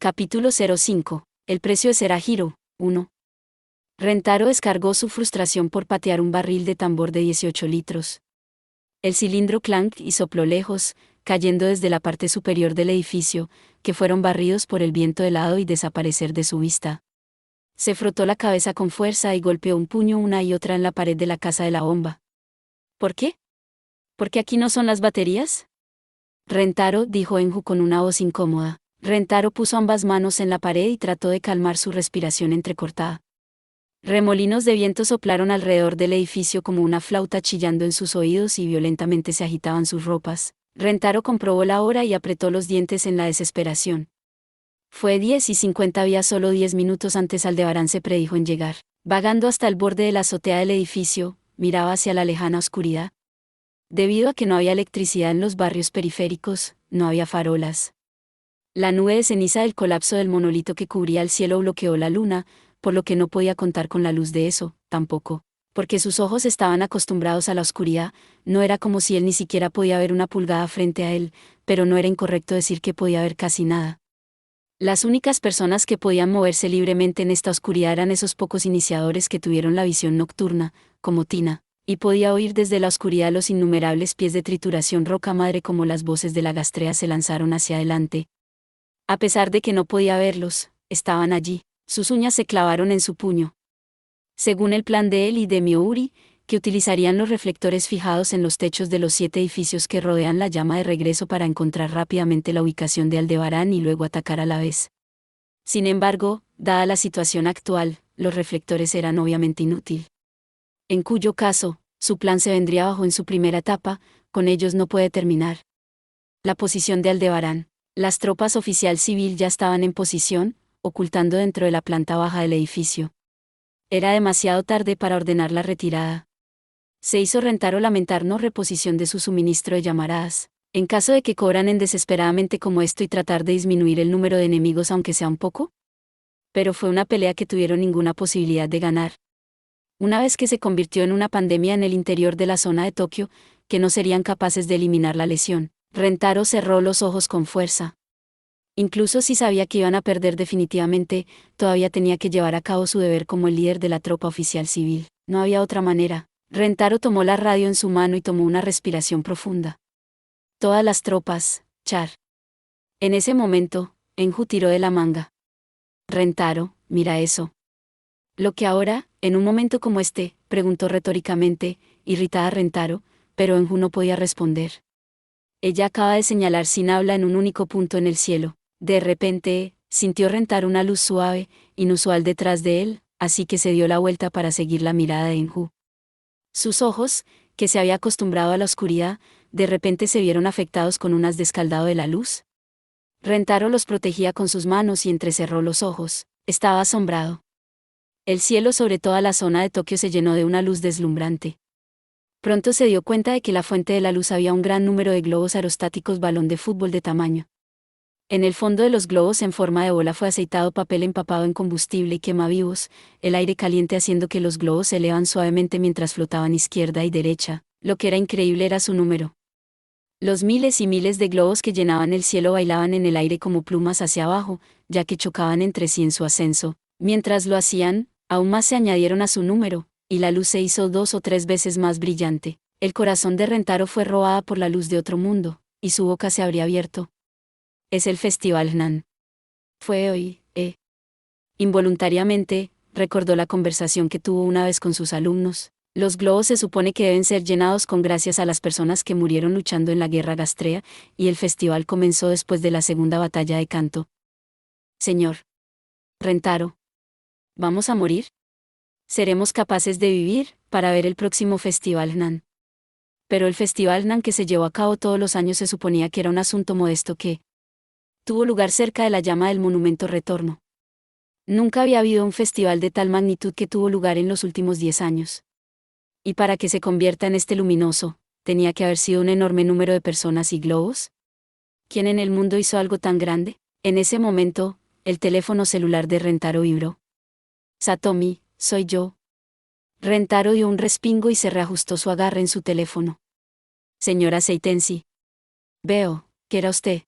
Capítulo 05. El precio de Serajiro. 1. Rentaro descargó su frustración por patear un barril de tambor de 18 litros. El cilindro clank y sopló lejos, cayendo desde la parte superior del edificio, que fueron barridos por el viento helado y desaparecer de su vista. Se frotó la cabeza con fuerza y golpeó un puño una y otra en la pared de la casa de la bomba. ¿Por qué? ¿Por qué aquí no son las baterías? Rentaro, dijo Enju con una voz incómoda. Rentaro puso ambas manos en la pared y trató de calmar su respiración entrecortada. Remolinos de viento soplaron alrededor del edificio como una flauta chillando en sus oídos y violentamente se agitaban sus ropas. Rentaro comprobó la hora y apretó los dientes en la desesperación. Fue 10:50, había solo 10 minutos antes Aldebarán se predijo en llegar. Vagando hasta el borde de la azotea del edificio, miraba hacia la lejana oscuridad. Debido a que no había electricidad en los barrios periféricos, no había farolas. La nube de ceniza del colapso del monolito que cubría el cielo bloqueó la luna, por lo que no podía contar con la luz de eso, tampoco, porque sus ojos estaban acostumbrados a la oscuridad. No era como si él ni siquiera podía ver una pulgada frente a él, pero no era incorrecto decir que podía ver casi nada. Las únicas personas que podían moverse libremente en esta oscuridad eran esos pocos iniciadores que tuvieron la visión nocturna, como Tina, y podía oír desde la oscuridad los innumerables pies de trituración roca madre como las voces de la gastrea se lanzaron hacia adelante. A pesar de que no podía verlos, estaban allí. Sus uñas se clavaron en su puño. Según el plan de él y de Miouri, que utilizarían los reflectores fijados en los techos de los 7 edificios que rodean la llama de regreso para encontrar rápidamente la ubicación de Aldebarán y luego atacar a la vez. Sin embargo, dada la situación actual, los reflectores eran obviamente inútil. En cuyo caso, su plan se vendría abajo en su primera etapa, con ellos no puede terminar. La posición de Aldebarán. Las tropas oficial civil ya estaban en posición, ocultando dentro de la planta baja del edificio. Era demasiado tarde para ordenar la retirada. Se hizo Rentaro lamentar no reposición de su suministro de llamaradas, en caso de que cobraran desesperadamente como esto y tratar de disminuir el número de enemigos aunque sea un poco. Pero fue una pelea que tuvieron ninguna posibilidad de ganar. Una vez que se convirtió en una pandemia en el interior de la zona de Tokio, que no serían capaces de eliminar la lesión, Rentaro cerró los ojos con fuerza. Incluso si sabía que iban a perder definitivamente, todavía tenía que llevar a cabo su deber como el líder de la tropa oficial civil. No había otra manera. Rentaro tomó la radio en su mano y tomó una respiración profunda. Todas las tropas, Char. En ese momento, Enju tiró de la manga. Rentaro, mira eso. Lo que ahora, en un momento como este, preguntó retóricamente, irritada Rentaro, pero Enju no podía responder. Ella acaba de señalar sin habla en un único punto en el cielo. De repente, sintió Rentaro una luz suave, inusual detrás de él, así que se dio la vuelta para seguir la mirada de Enju. Sus ojos, que se había acostumbrado a la oscuridad, de repente se vieron afectados con un haz de escaldado de la luz. Rentaro los protegía con sus manos y entrecerró los ojos. Estaba asombrado. El cielo sobre toda la zona de Tokio se llenó de una luz deslumbrante. Pronto se dio cuenta de que la fuente de la luz había un gran número de globos aerostáticos balón de fútbol de tamaño. En el fondo de los globos en forma de bola fue aceitado papel empapado en combustible y quemavivos, el aire caliente haciendo que los globos se elevan suavemente mientras flotaban izquierda y derecha. Lo que era increíble era su número. Los miles y miles de globos que llenaban el cielo bailaban en el aire como plumas hacia abajo, ya que chocaban entre sí en su ascenso. Mientras lo hacían, aún más se añadieron a su número, y la luz se hizo 2 o 3 veces más brillante. El corazón de Rentaro fue robada por la luz de otro mundo, y su boca se habría abierto. Es el Festival Hnan. Fue hoy, Involuntariamente, recordó la conversación que tuvo una vez con sus alumnos. Los globos se supone que deben ser llenados con gracias a las personas que murieron luchando en la guerra gastrea, y el festival comenzó después de la segunda batalla de Kanto. Señor Rentaro, ¿vamos a morir? ¿Seremos capaces de vivir para ver el próximo Festival Hnan? Pero el Festival Hnan que se llevó a cabo todos los años se suponía que era un asunto modesto que tuvo lugar cerca de la llama del monumento Retorno. Nunca había habido un festival de tal magnitud que tuvo lugar en los últimos 10 años. Y para que se convierta en este luminoso, tenía que haber sido un enorme número de personas y globos. ¿Quién en el mundo hizo algo tan grande? En ese momento, el teléfono celular de Rentaro vibró. Satomi, soy yo. Rentaro dio un respingo y se reajustó su agarre en su teléfono. Señora Seitensi. Veo, que era usted.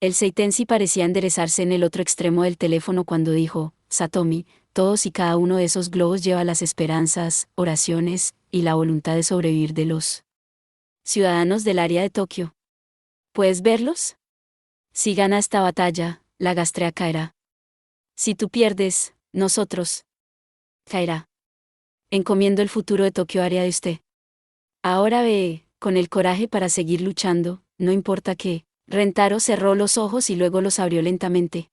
El Seitensi parecía enderezarse en el otro extremo del teléfono cuando dijo, Satomi, todos y cada uno de esos globos lleva las esperanzas, oraciones, y la voluntad de sobrevivir de los ciudadanos del área de Tokio. ¿Puedes verlos? Si gana esta batalla, la Gastrea caerá. Si tú pierdes, nosotros caerá. Encomiendo el futuro de Tokio área de usted. Ahora ve, con el coraje para seguir luchando, no importa qué. Rentaro cerró los ojos y luego los abrió lentamente.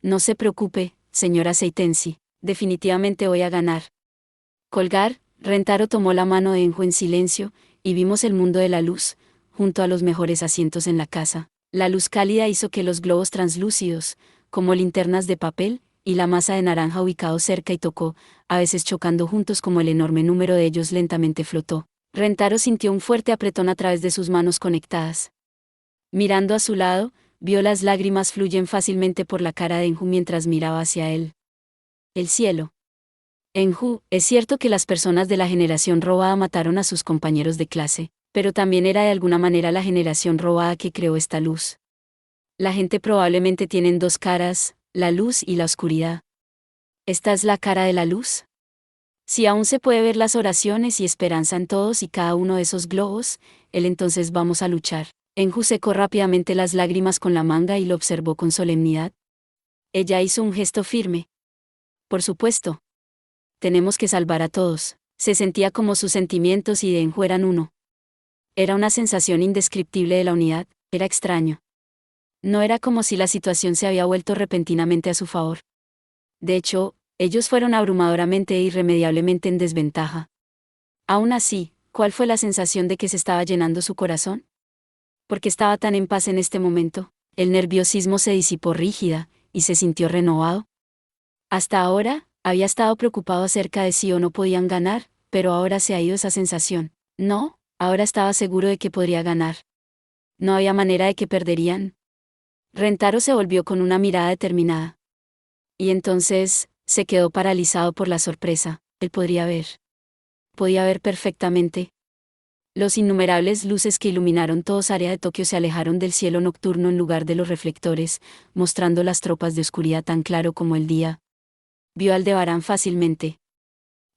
No se preocupe, señora Seitensi, definitivamente voy a ganar. Colgar, Rentaro tomó la mano de Enju en silencio, y vimos el mundo de la luz, junto a los mejores asientos en la casa. La luz cálida hizo que los globos translúcidos, como linternas de papel, y la masa de naranja ubicados cerca y tocó, a veces chocando juntos como el enorme número de ellos lentamente flotó. Rentaro sintió un fuerte apretón a través de sus manos conectadas. Mirando a su lado, vio las lágrimas fluyen fácilmente por la cara de Enju mientras miraba hacia él. El cielo. Enju, es cierto que las personas de la generación robada mataron a sus compañeros de clase, pero también era de alguna manera la generación robada que creó esta luz. La gente probablemente tienen dos caras, la luz y la oscuridad. ¿Esta es la cara de la luz? Si aún se puede ver las oraciones y esperanza en todos y cada uno de esos globos, entonces vamos a luchar. Enju secó rápidamente las lágrimas con la manga y lo observó con solemnidad. Ella hizo un gesto firme. Por supuesto. Tenemos que salvar a todos. Se sentía como sus sentimientos y de Enju eran uno. Era una sensación indescriptible de la unidad, era extraño. No era como si la situación se había vuelto repentinamente a su favor. De hecho, ellos fueron abrumadoramente e irremediablemente en desventaja. Aún así, ¿cuál fue la sensación de que se estaba llenando su corazón? Porque estaba tan en paz en este momento, el nerviosismo se disipó rígida, y se sintió renovado. Hasta ahora, había estado preocupado acerca de si o no podían ganar, pero ahora se ha ido esa sensación. No, ahora estaba seguro de que podría ganar. No había manera de que perderían. Rentaro se volvió con una mirada determinada. Y entonces, se quedó paralizado por la sorpresa. Él podría ver. Podía ver perfectamente. Los innumerables luces que iluminaron toda área de Tokio se alejaron del cielo nocturno en lugar de los reflectores, mostrando las tropas de oscuridad tan claro como el día. Vio Aldebarán fácilmente.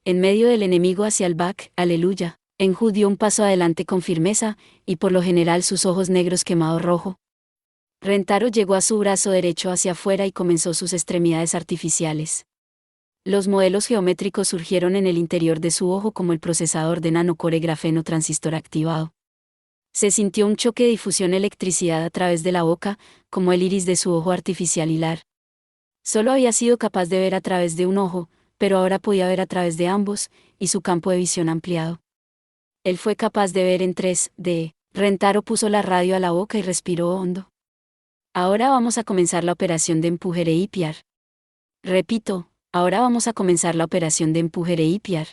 En medio del enemigo hacia el Bak, aleluya. Enju dio un paso adelante con firmeza, y por lo general sus ojos negros quemado rojo. Rentaro llegó a su brazo derecho hacia afuera y comenzó sus extremidades artificiales. Los modelos geométricos surgieron en el interior de su ojo como el procesador de nanocore grafeno transistor activado. Se sintió un choque de difusión electricidad a través de la boca, como el iris de su ojo artificial hilar. Solo había sido capaz de ver a través de un ojo, pero ahora podía ver a través de ambos, y su campo de visión ampliado. Él fue capaz de ver en 3D. Rentaro puso la radio a la boca y respiró hondo. Ahora vamos a comenzar la operación de empujere y piar. Repito, ahora vamos a comenzar la operación de empujere y piar.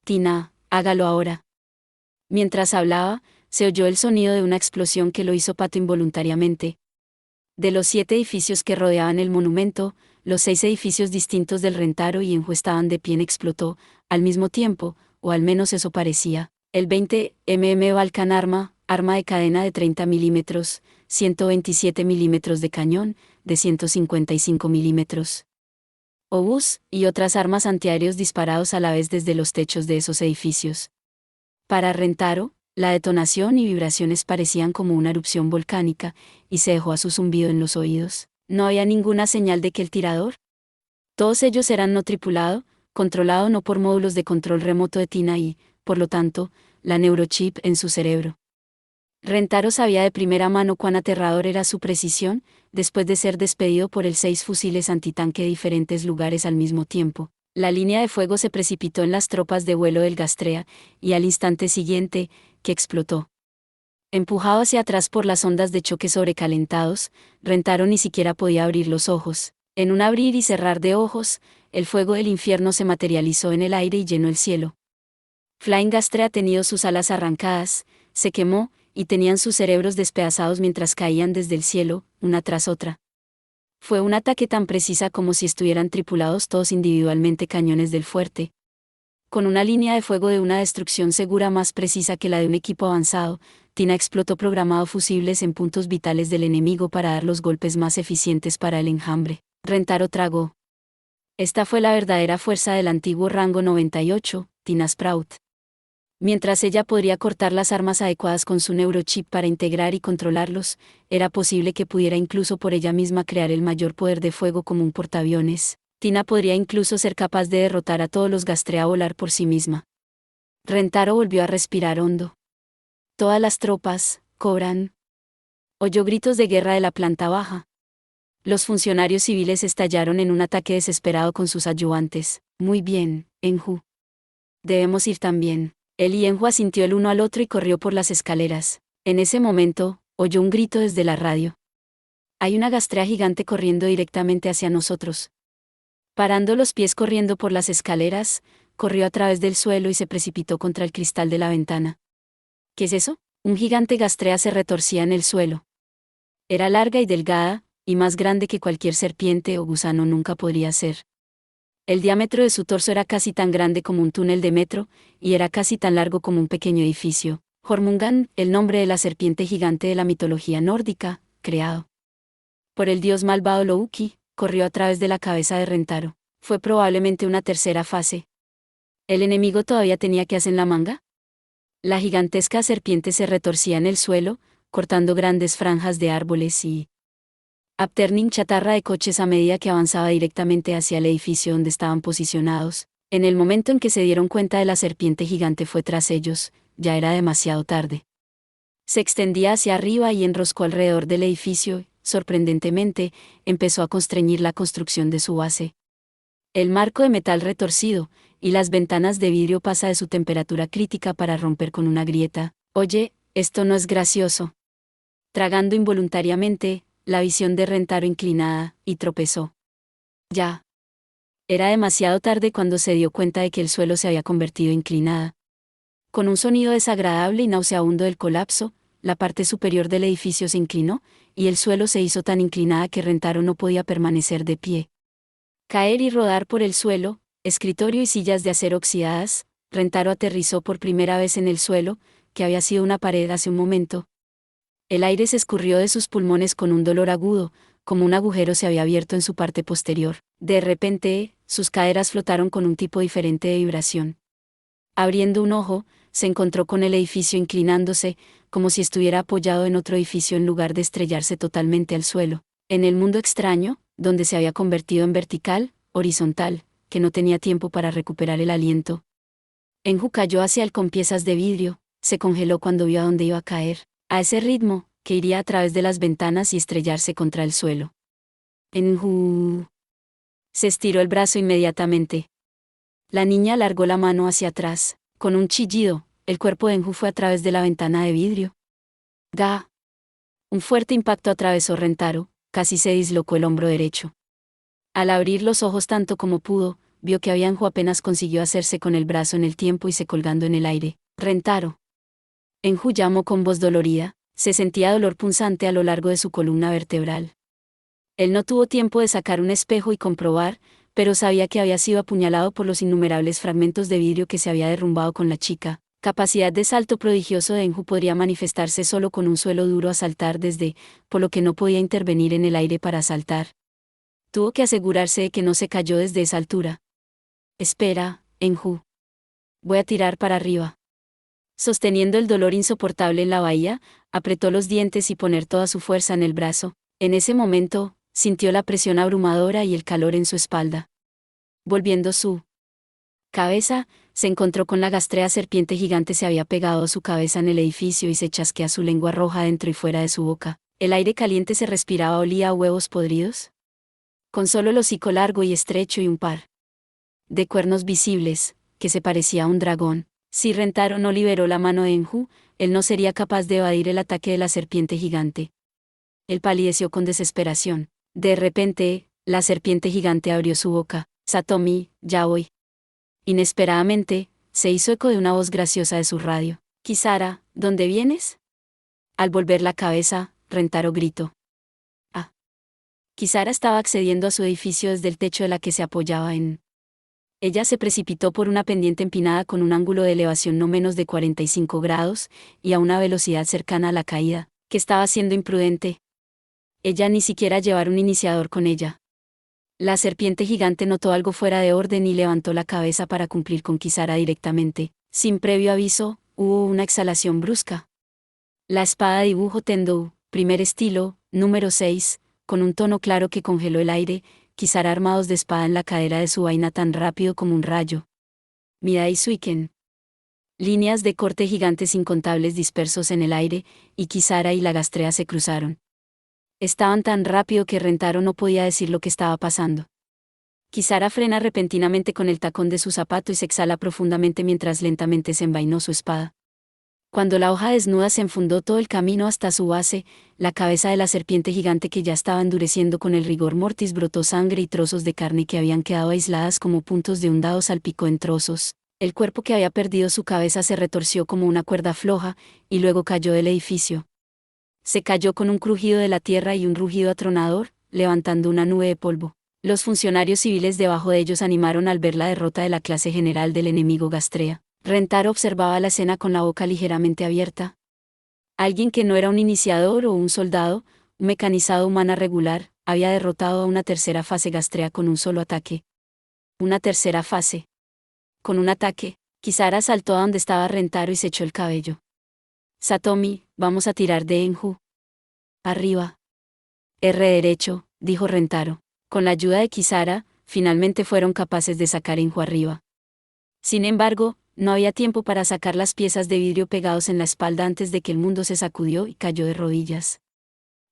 Tina, hágalo ahora. Mientras hablaba, se oyó el sonido de una explosión que lo hizo pato involuntariamente. De los 7 edificios que rodeaban el monumento, los 6 edificios distintos del Rentaro y Enju estaban de pie explotó, al mismo tiempo, o al menos eso parecía. El 20 mm Balkan arma de cadena de 30 milímetros, 127 milímetros de cañón, de 155 milímetros. Obús, y otras armas antiaéreos disparados a la vez desde los techos de esos edificios. Para Rentaro, la detonación y vibraciones parecían como una erupción volcánica, y se dejó a su zumbido en los oídos. No había ninguna señal de que el tirador. Todos ellos eran no tripulado, controlado no por módulos de control remoto de Tina y, por lo tanto, la neurochip en su cerebro. Rentaro sabía de primera mano cuán aterrador era su precisión, después de ser despedido por el 6 fusiles antitanque de diferentes lugares al mismo tiempo. La línea de fuego se precipitó en las tropas de vuelo del Gastrea, y al instante siguiente, que explotó. Empujado hacia atrás por las ondas de choque sobrecalentados, Rentaro ni siquiera podía abrir los ojos. En un abrir y cerrar de ojos, el fuego del infierno se materializó en el aire y llenó el cielo. Flying Gastrea tenía sus alas arrancadas, se quemó, y tenían sus cerebros despedazados mientras caían desde el cielo, una tras otra. Fue un ataque tan precisa como si estuvieran tripulados todos individualmente cañones del fuerte. Con una línea de fuego de una destrucción segura más precisa que la de un equipo avanzado, Tina explotó programado fusibles en puntos vitales del enemigo para dar los golpes más eficientes para el enjambre. Rentaro tragó. Esta fue la verdadera fuerza del antiguo rango 98, Tina Sprout. Mientras ella podría cortar las armas adecuadas con su neurochip para integrar y controlarlos, era posible que pudiera incluso por ella misma crear el mayor poder de fuego como un portaaviones. Tina podría incluso ser capaz de derrotar a todos los Gastrea a volar por sí misma. Rentaro volvió a respirar hondo. Todas las tropas, Cobran. Oyó gritos de guerra de la planta baja. Los funcionarios civiles estallaron en un ataque desesperado con sus ayudantes. Muy bien, Enju. Debemos ir también. Él y Enju asintió el uno al otro y corrió por las escaleras. En ese momento, oyó un grito desde la radio. Hay una Gastrea gigante corriendo directamente hacia nosotros. Parando los pies corriendo por las escaleras, corrió a través del suelo y se precipitó contra el cristal de la ventana. ¿Qué es eso? Un gigante Gastrea se retorcía en el suelo. Era larga y delgada, y más grande que cualquier serpiente o gusano nunca podría ser. El diámetro de su torso era casi tan grande como un túnel de metro, y era casi tan largo como un pequeño edificio. Jormungand, el nombre de la serpiente gigante de la mitología nórdica, creado por el dios malvado Loki, corrió a través de la cabeza de Rentaro. Fue probablemente una tercera fase. ¿El enemigo todavía tenía que hacer en la manga? La gigantesca serpiente se retorcía en el suelo, cortando grandes franjas de árboles y upturning chatarra de coches a medida que avanzaba directamente hacia el edificio donde estaban posicionados. En el momento en que se dieron cuenta de la serpiente gigante fue tras ellos, ya era demasiado tarde. Se extendía hacia arriba y enroscó alrededor del edificio y, sorprendentemente, empezó a constreñir la construcción de su base. El marco de metal retorcido, y las ventanas de vidrio pasa de su temperatura crítica para romper con una grieta. Oye, esto no es gracioso. Tragando involuntariamente, la visión de Rentaro inclinada, y tropezó. Ya. Era demasiado tarde cuando se dio cuenta de que el suelo se había convertido inclinada. Con un sonido desagradable y nauseabundo del colapso, la parte superior del edificio se inclinó, y el suelo se hizo tan inclinada que Rentaro no podía permanecer de pie. Caer y rodar por el suelo, escritorio y sillas de acero oxidadas, Rentaro aterrizó por primera vez en el suelo, que había sido una pared hace un momento. El aire se escurrió de sus pulmones con un dolor agudo, como un agujero se había abierto en su parte posterior. De repente, sus caderas flotaron con un tipo diferente de vibración. Abriendo un ojo, se encontró con el edificio inclinándose, como si estuviera apoyado en otro edificio en lugar de estrellarse totalmente al suelo. En el mundo extraño, donde se había convertido en vertical, horizontal, que no tenía tiempo para recuperar el aliento. Enju cayó hacia él con piezas de vidrio, se congeló cuando vio a dónde iba a caer. A ese ritmo, que iría a través de las ventanas y estrellarse contra el suelo. Enju. Se estiró el brazo inmediatamente. La niña alargó la mano hacia atrás. Con un chillido, el cuerpo de Enju fue a través de la ventana de vidrio. ¡Ga! Un fuerte impacto atravesó Rentaro, casi se dislocó el hombro derecho. Al abrir los ojos tanto como pudo, vio que Enju apenas consiguió hacerse con el brazo en el tiempo y se colgando en el aire. Rentaro. Enju llamó con voz dolorida, se sentía dolor punzante a lo largo de su columna vertebral. Él no tuvo tiempo de sacar un espejo y comprobar, pero sabía que había sido apuñalado por los innumerables fragmentos de vidrio que se había derrumbado con la chica. Capacidad de salto prodigioso de Enju podría manifestarse solo con un suelo duro a saltar desde, por lo que no podía intervenir en el aire para saltar. Tuvo que asegurarse de que no se cayó desde esa altura. Espera, Enju. Voy a tirar para arriba. Sosteniendo el dolor insoportable en la bahía, apretó los dientes y poner toda su fuerza en el brazo. En ese momento, sintió la presión abrumadora y el calor en su espalda. Volviendo su cabeza, se encontró con la Gastrea serpiente gigante se había pegado a su cabeza en el edificio y se chasquea su lengua roja dentro y fuera de su boca. El aire caliente se respiraba olía a huevos podridos. Con solo el hocico largo y estrecho y un par de cuernos visibles, que se parecía a un dragón. Si Rentaro no liberó la mano de Enju, él no sería capaz de evadir el ataque de la serpiente gigante. Él palideció con desesperación. De repente, la serpiente gigante abrió su boca. Satomi, ya voy. Inesperadamente, se hizo eco de una voz graciosa de su radio. Kisara, ¿dónde vienes? Al volver la cabeza, Rentaro gritó. Ah. Kisara estaba accediendo a su edificio desde el techo de la que se apoyaba en Ella se precipitó por una pendiente empinada con un ángulo de elevación no menos de 45 grados, y a una velocidad cercana a la caída, que estaba siendo imprudente. Ella ni siquiera llevara un iniciador con ella. La serpiente gigante notó algo fuera de orden y levantó la cabeza para cumplir con Kisara directamente. Sin previo aviso, hubo una exhalación brusca. La espada dibujo Tendou, primer estilo, número 6, con un tono claro que congeló el aire, Kisara armados de espada en la cadera de su vaina tan rápido como un rayo. Midai Suiken. Líneas de corte gigantes incontables dispersos en el aire, y Kisara y la gastrea se cruzaron. Estaban tan rápido que Rentaro no podía decir lo que estaba pasando. Kisara frena repentinamente con el tacón de su zapato y se exhala profundamente mientras lentamente se envainó su espada. Cuando la hoja desnuda se enfundó todo el camino hasta su base, la cabeza de la serpiente gigante que ya estaba endureciendo con el rigor mortis brotó sangre y trozos de carne que habían quedado aisladas como puntos de un dado salpicó en trozos. El cuerpo que había perdido su cabeza se retorció como una cuerda floja, y luego cayó del edificio. Se cayó con un crujido de la tierra y un rugido atronador, levantando una nube de polvo. Los funcionarios civiles debajo de ellos animaron al ver la derrota de la clase general del enemigo Gastrea. Rentaro observaba la escena con la boca ligeramente abierta. Alguien que no era un iniciador o un soldado, un mecanizado humana regular, había derrotado a una tercera fase Gastrea con un solo ataque. Una tercera fase. Con un ataque, Kisara saltó a donde estaba Rentaro y se echó el cabello. Satomi, vamos a tirar de Enju. Arriba. R derecho, dijo Rentaro. Con la ayuda de Kisara, finalmente fueron capaces de sacar Enju arriba. Sin embargo, no había tiempo para sacar las piezas de vidrio pegados en la espalda antes de que el mundo se sacudió y cayó de rodillas.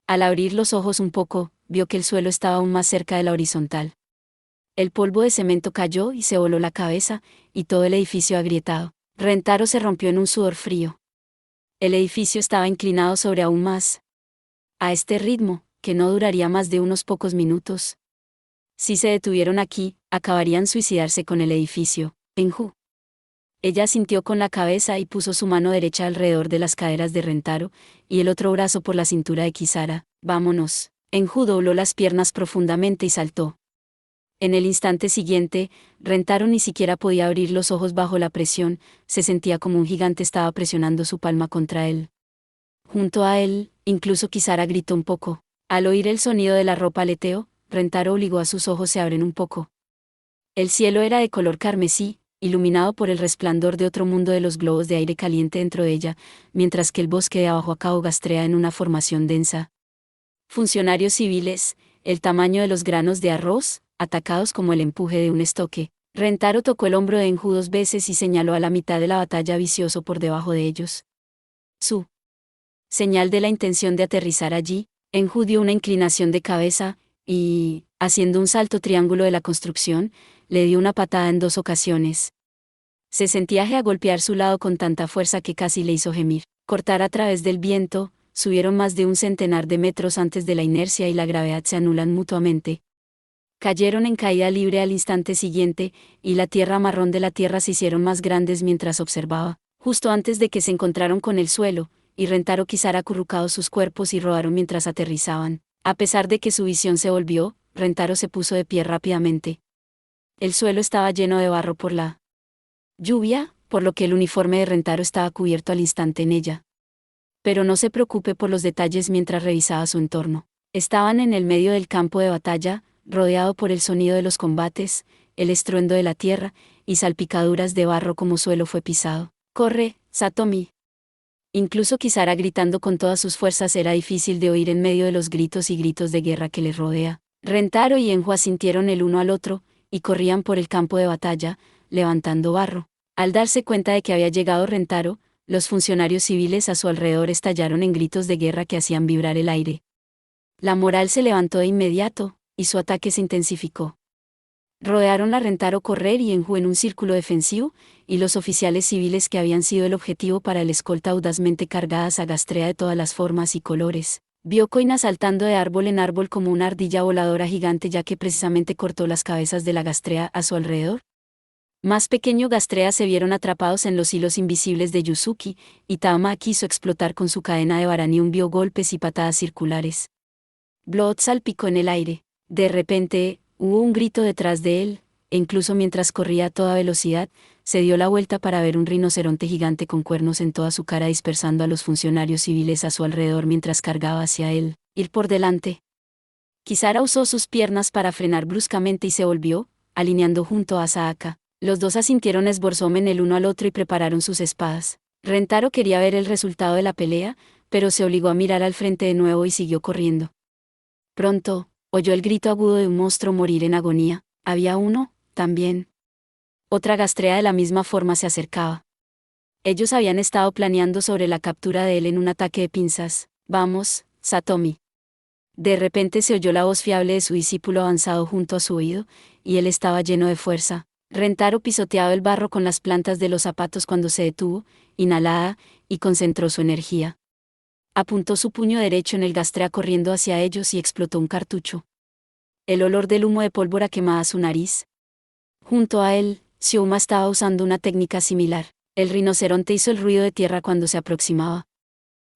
Al abrir los ojos un poco, vio que el suelo estaba aún más cerca de la horizontal. El polvo de cemento cayó y se voló la cabeza, y todo el edificio agrietado. Rentaro se rompió en un sudor frío. El edificio estaba inclinado sobre aún más. A este ritmo, que no duraría más de unos pocos minutos. Si se detuvieron aquí, acabarían suicidarse con el edificio. Enju. Ella asintió con la cabeza y puso su mano derecha alrededor de las caderas de Rentaro, y el otro brazo por la cintura de Kisara. Vámonos. Enju dobló las piernas profundamente y saltó. En el instante siguiente, Rentaro ni siquiera podía abrir los ojos bajo la presión, se sentía como un gigante estaba presionando su palma contra él. Junto a él, incluso Kisara gritó un poco. Al oír el sonido de la ropa aleteo, Rentaro obligó a sus ojos se abren un poco. El cielo era de color carmesí, iluminado por el resplandor de otro mundo de los globos de aire caliente dentro de ella, mientras que el bosque de abajo acá gastrea en una formación densa. Funcionarios civiles, el tamaño de los granos de arroz, atacados como el empuje de un estoque. Rentaro tocó el hombro de Enju 2 veces y señaló a la mitad de la batalla vicioso por debajo de ellos. Su señal de la intención de aterrizar allí, Enju dio una inclinación de cabeza, y, haciendo un salto triángulo de la construcción, le dio una patada en 2 ocasiones. Se sentía a golpear su lado con tanta fuerza que casi le hizo gemir. Cortar a través del viento, subieron más de un centenar de metros antes de la inercia y la gravedad se anulan mutuamente. Cayeron en caída libre al instante siguiente, y la tierra marrón de la tierra se hicieron más grandes mientras observaba, justo antes de que se encontraron con el suelo, y Rentaro Kisara acurrucados sus cuerpos y rodaron mientras aterrizaban. A pesar de que su visión se volvió, Rentaro se puso de pie rápidamente. El suelo estaba lleno de barro por la lluvia, por lo que el uniforme de Rentaro estaba cubierto al instante en ella. Pero no se preocupe por los detalles mientras revisaba su entorno. Estaban en el medio del campo de batalla, rodeado por el sonido de los combates, el estruendo de la tierra, y salpicaduras de barro como suelo fue pisado. ¡Corre, Satomi! Incluso Kisara gritando con todas sus fuerzas era difícil de oír en medio de los gritos y gritos de guerra que les rodea. Rentaro y Enju asintieron el uno al otro, y corrían por el campo de batalla, levantando barro. Al darse cuenta de que había llegado Rentaro, los funcionarios civiles a su alrededor estallaron en gritos de guerra que hacían vibrar el aire. La moral se levantó de inmediato, y su ataque se intensificó. Rodearon a Rentaro correr y Enju en un círculo defensivo, y los oficiales civiles que habían sido el objetivo para el escolta audazmente cargadas a Gastrea de todas las formas y colores. Vio Koina saltando de árbol en árbol como una ardilla voladora gigante ya que precisamente cortó las cabezas de la Gastrea a su alrededor. Más pequeño Gastrea se vieron atrapados en los hilos invisibles de Yuzuki, y Tama quiso explotar con su cadena de Baranium vio golpes y patadas circulares. Blood salpicó en el aire. De repente, hubo un grito detrás de él, e incluso mientras corría a toda velocidad, se dio la vuelta para ver un rinoceronte gigante con cuernos en toda su cara dispersando a los funcionarios civiles a su alrededor mientras cargaba hacia él, ir por delante. Kisara usó sus piernas para frenar bruscamente y se volvió, alineando junto a Asahaka. Los dos asintieron esborzomen el uno al otro y prepararon sus espadas. Rentaro quería ver el resultado de la pelea, pero se obligó a mirar al frente de nuevo y siguió corriendo. Pronto, oyó el grito agudo de un monstruo morir en agonía. Había uno, también. Otra gastrea de la misma forma se acercaba. Ellos habían estado planeando sobre la captura de él en un ataque de pinzas. Vamos, Satomi. De repente se oyó la voz fiable de su discípulo avanzado junto a su oído, y él estaba lleno de fuerza. Rentaro pisoteaba el barro con las plantas de los zapatos cuando se detuvo, inhalada, y concentró su energía. Apuntó su puño derecho en el gastrea corriendo hacia ellos y explotó un cartucho. El olor del humo de pólvora quemaba su nariz. Junto a él, Xiaoma estaba usando una técnica similar. El rinoceronte hizo el ruido de tierra cuando se aproximaba.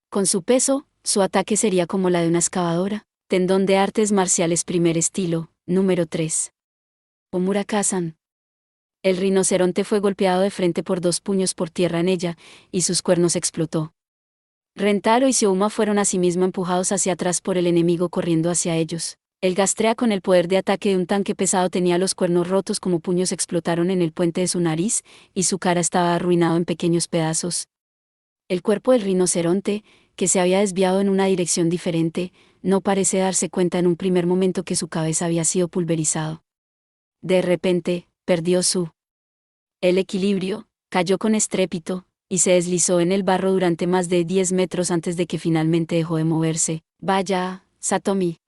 Con su peso, su ataque sería como la de una excavadora. Tendón de artes marciales primer estilo, número 3. Omura-Kazan. El rinoceronte fue golpeado de frente por 2 puños por tierra en ella, y sus cuernos explotó. Rentaro y Xiaoma fueron asimismo empujados hacia atrás por el enemigo corriendo hacia ellos. El gastrea con el poder de ataque de un tanque pesado tenía los cuernos rotos como puños explotaron en el puente de su nariz, y su cara estaba arruinado en pequeños pedazos. El cuerpo del rinoceronte, que se había desviado en una dirección diferente, no parece darse cuenta en un primer momento que su cabeza había sido pulverizado. De repente, perdió el equilibrio, cayó con estrépito, y se deslizó en el barro durante más de 10 metros antes de que finalmente dejó de moverse. Vaya, Satomi.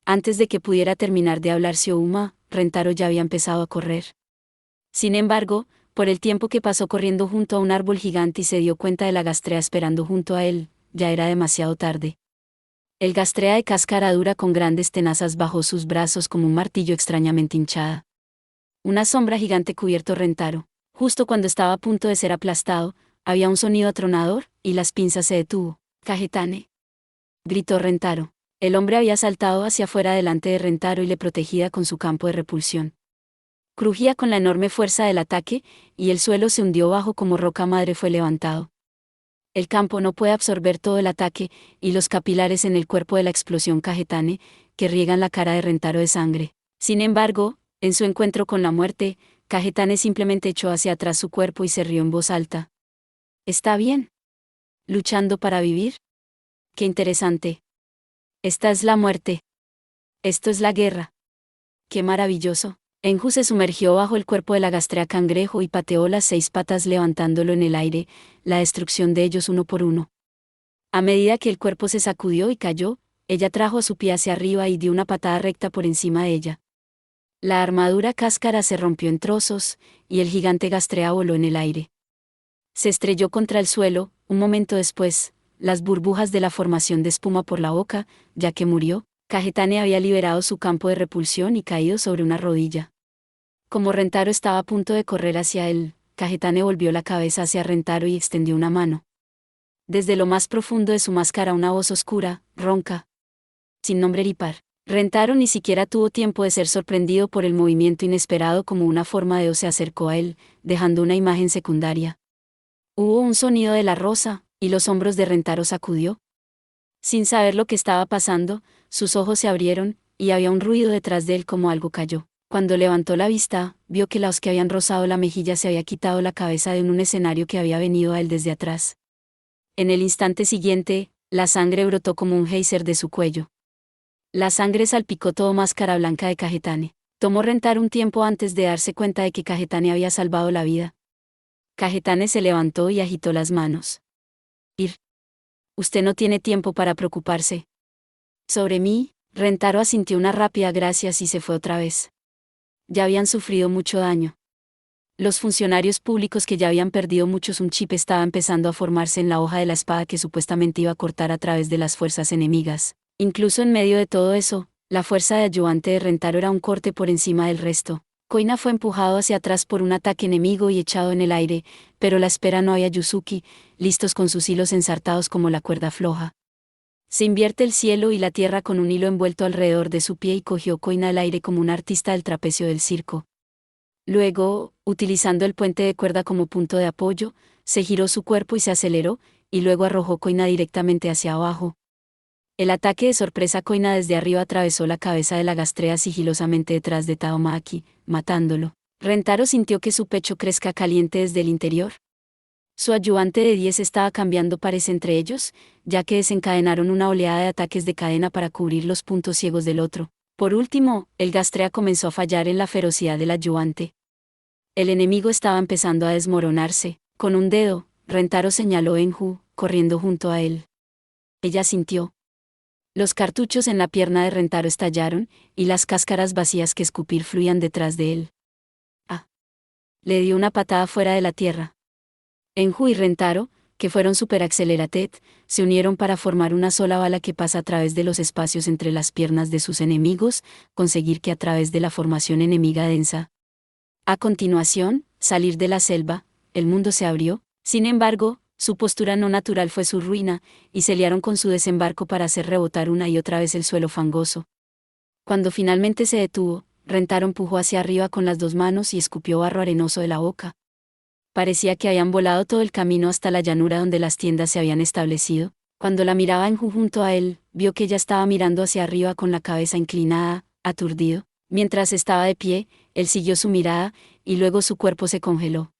Antes de que pudiera terminar de hablar Xiaoma, Rentaro ya había empezado a correr. Sin embargo, por el tiempo que pasó corriendo junto a un árbol gigante y se dio cuenta de la gastrea esperando junto a él, ya era demasiado tarde. El gastrea de cáscara dura con grandes tenazas bajo sus brazos como un martillo extrañamente hinchada. Una sombra gigante cubierto Rentaro. Justo cuando estaba a punto de ser aplastado, había un sonido atronador, y las pinzas se detuvo. «Kagetane», gritó Rentaro. El hombre había saltado hacia afuera delante de Rentaro y le protegía con su campo de repulsión. Crujía con la enorme fuerza del ataque, y el suelo se hundió bajo como roca madre fue levantado. El campo no puede absorber todo el ataque, y los capilares en el cuerpo de la explosión Kagetane, que riegan la cara de Rentaro de sangre. Sin embargo, en su encuentro con la muerte, Kagetane simplemente echó hacia atrás su cuerpo y se rió en voz alta. ¿Está bien? ¿Luchando para vivir? ¡Qué interesante! Esta es la muerte. Esto es la guerra. ¡Qué maravilloso! Enju se sumergió bajo el cuerpo de la gastrea cangrejo y pateó las 6 patas levantándolo en el aire, la destrucción de ellos uno por uno. A medida que el cuerpo se sacudió y cayó, ella trajo a su pie hacia arriba y dio una patada recta por encima de ella. La armadura cáscara se rompió en trozos, y el gigante gastrea voló en el aire. Se estrelló contra el suelo, un momento después, las burbujas de la formación de espuma por la boca, ya que murió. Kagetane había liberado su campo de repulsión y caído sobre una rodilla. Como Rentaro estaba a punto de correr hacia él, Kagetane volvió la cabeza hacia Rentaro y extendió una mano. Desde lo más profundo de su máscara una voz oscura, ronca, sin nombre ni par. Rentaro ni siquiera tuvo tiempo de ser sorprendido por el movimiento inesperado como una forma de O se acercó a él, dejando una imagen secundaria. Hubo un sonido de la rosa, y los hombros de Rentaro sacudió. Sin saber lo que estaba pasando, sus ojos se abrieron, y había un ruido detrás de él como algo cayó. Cuando levantó la vista, vio que la hoz que habían rozado la mejilla se había quitado la cabeza de un escenario que había venido a él desde atrás. En el instante siguiente, la sangre brotó como un geyser de su cuello. La sangre salpicó todo máscara blanca de Kagetane. Tomó Rentaro un tiempo antes de darse cuenta de que Kagetane había salvado la vida. Kagetane se levantó y agitó las manos. Ir. Usted no tiene tiempo para preocuparse. Sobre mí, Rentaro asintió una rápida gracias y se fue otra vez. Ya habían sufrido mucho daño. Los funcionarios públicos que ya habían perdido muchos un chip estaba empezando a formarse en la hoja de la espada que supuestamente iba a cortar a través de las fuerzas enemigas. Incluso en medio de todo eso, la fuerza de ayudante de Rentaro era un corte por encima del resto. Koina fue empujado hacia atrás por un ataque enemigo y echado en el aire, pero la espera no había Yuzuki, listos con sus hilos ensartados como la cuerda floja. Se invierte el cielo y la tierra con un hilo envuelto alrededor de su pie y cogió Koina al aire como un artista del trapecio del circo. Luego, utilizando el puente de cuerda como punto de apoyo, se giró su cuerpo y se aceleró, y luego arrojó Koina directamente hacia abajo. El ataque de sorpresa Koina desde arriba atravesó la cabeza de la gastrea sigilosamente detrás de Taomaki, matándolo. Rentaro sintió que su pecho crezca caliente desde el interior. Su ayudante de 10 estaba cambiando pares entre ellos, ya que desencadenaron una oleada de ataques de cadena para cubrir los puntos ciegos del otro. Por último, el gastrea comenzó a fallar en la ferocidad del ayudante. El enemigo estaba empezando a desmoronarse. Con un dedo, Rentaro señaló a Enju, corriendo junto a él. Ella sintió. Los cartuchos en la pierna de Rentaro estallaron, y las cáscaras vacías que escupir fluían detrás de él. Ah. Le dio una patada fuera de la tierra. Enju y Rentaro, que fueron Super Accelerated, se unieron para formar una sola bala que pasa a través de los espacios entre las piernas de sus enemigos, conseguir que a través de la formación enemiga densa. A continuación, salir de la selva, el mundo se abrió. Sin embargo, su postura no natural fue su ruina, y se liaron con su desembarco para hacer rebotar una y otra vez el suelo fangoso. Cuando finalmente se detuvo, Rentaro empujó hacia arriba con las dos manos y escupió barro arenoso de la boca. Parecía que habían volado todo el camino hasta la llanura donde las tiendas se habían establecido. Cuando la miraba Enju junto a él, vio que ella estaba mirando hacia arriba con la cabeza inclinada, aturdido. Mientras estaba de pie, él siguió su mirada, y luego su cuerpo se congeló.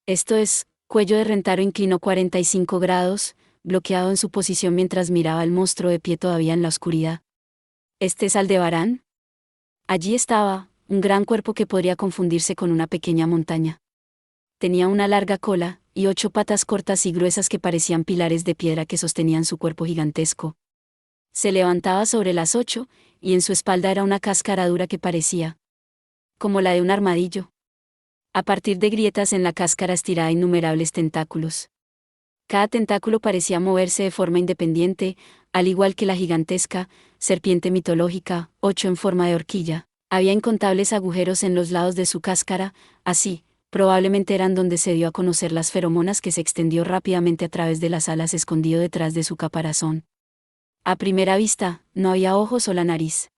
Esto es, cuello de Rentaro inclinó 45 grados, bloqueado en su posición mientras miraba al monstruo de pie todavía en la oscuridad. ¿Este es Aldebarán? Allí estaba, un gran cuerpo que podría confundirse con una pequeña montaña. Tenía una larga cola, y 8 patas cortas y gruesas que parecían pilares de piedra que sostenían su cuerpo gigantesco. Se levantaba sobre las 8, y en su espalda era una cáscara dura que parecía como la de un armadillo. A partir de grietas en la cáscara estirada innumerables tentáculos. Cada tentáculo parecía moverse de forma independiente, al igual que la gigantesca serpiente mitológica, 8 en forma de horquilla. Había incontables agujeros en los lados de su cáscara, así, probablemente eran donde se dio a conocer las feromonas que se extendió rápidamente a través de las alas escondido detrás de su caparazón. A primera vista, no había ojos o la nariz.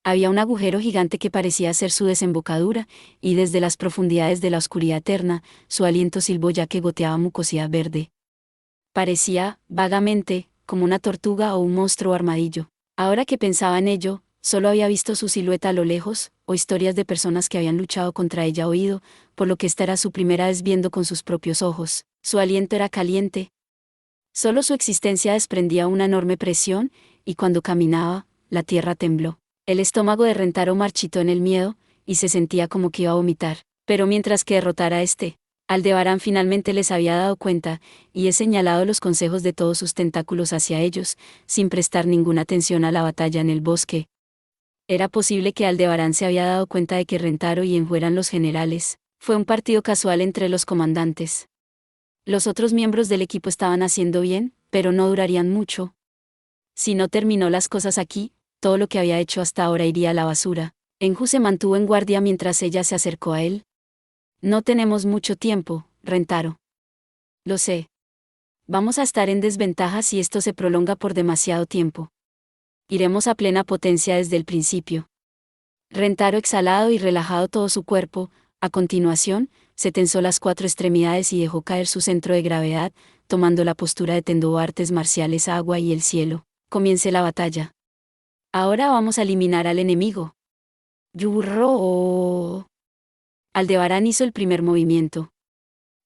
Había un agujero gigante que parecía ser su desembocadura, y desde las profundidades de la oscuridad eterna, su aliento silbó ya que goteaba mucosidad verde. Parecía, vagamente, como una tortuga o un monstruo armadillo. Ahora que pensaba en ello, solo había visto su silueta a lo lejos, o historias de personas que habían luchado contra ella oído, por lo que esta era su primera vez viendo con sus propios ojos. Su aliento era caliente. Solo su existencia desprendía una enorme presión, y cuando caminaba, la tierra tembló. El estómago de Rentaro marchitó en el miedo, y se sentía como que iba a vomitar. Pero mientras que derrotara a Aldebarán finalmente les había dado cuenta, y he señalado los consejos de todos sus tentáculos hacia ellos, sin prestar ninguna atención a la batalla en el bosque. Era posible que Aldebarán se había dado cuenta de que Rentaro y Enju eran los generales. Fue un partido casual entre los comandantes. Los otros miembros del equipo estaban haciendo bien, pero no durarían mucho. Si no terminó las cosas aquí, todo lo que había hecho hasta ahora iría a la basura. Enju se mantuvo en guardia mientras ella se acercó a él. No tenemos mucho tiempo, Rentaro. Lo sé. Vamos a estar en desventaja si esto se prolonga por demasiado tiempo. Iremos a plena potencia desde el principio. Rentaro exhalado y relajado todo su cuerpo, a continuación, se tensó las 4 extremidades y dejó caer su centro de gravedad, tomando la postura de Tendo artes marciales agua y el cielo. Comience la batalla. Ahora vamos a eliminar al enemigo. ¡Yurro! Aldebarán hizo el primer movimiento.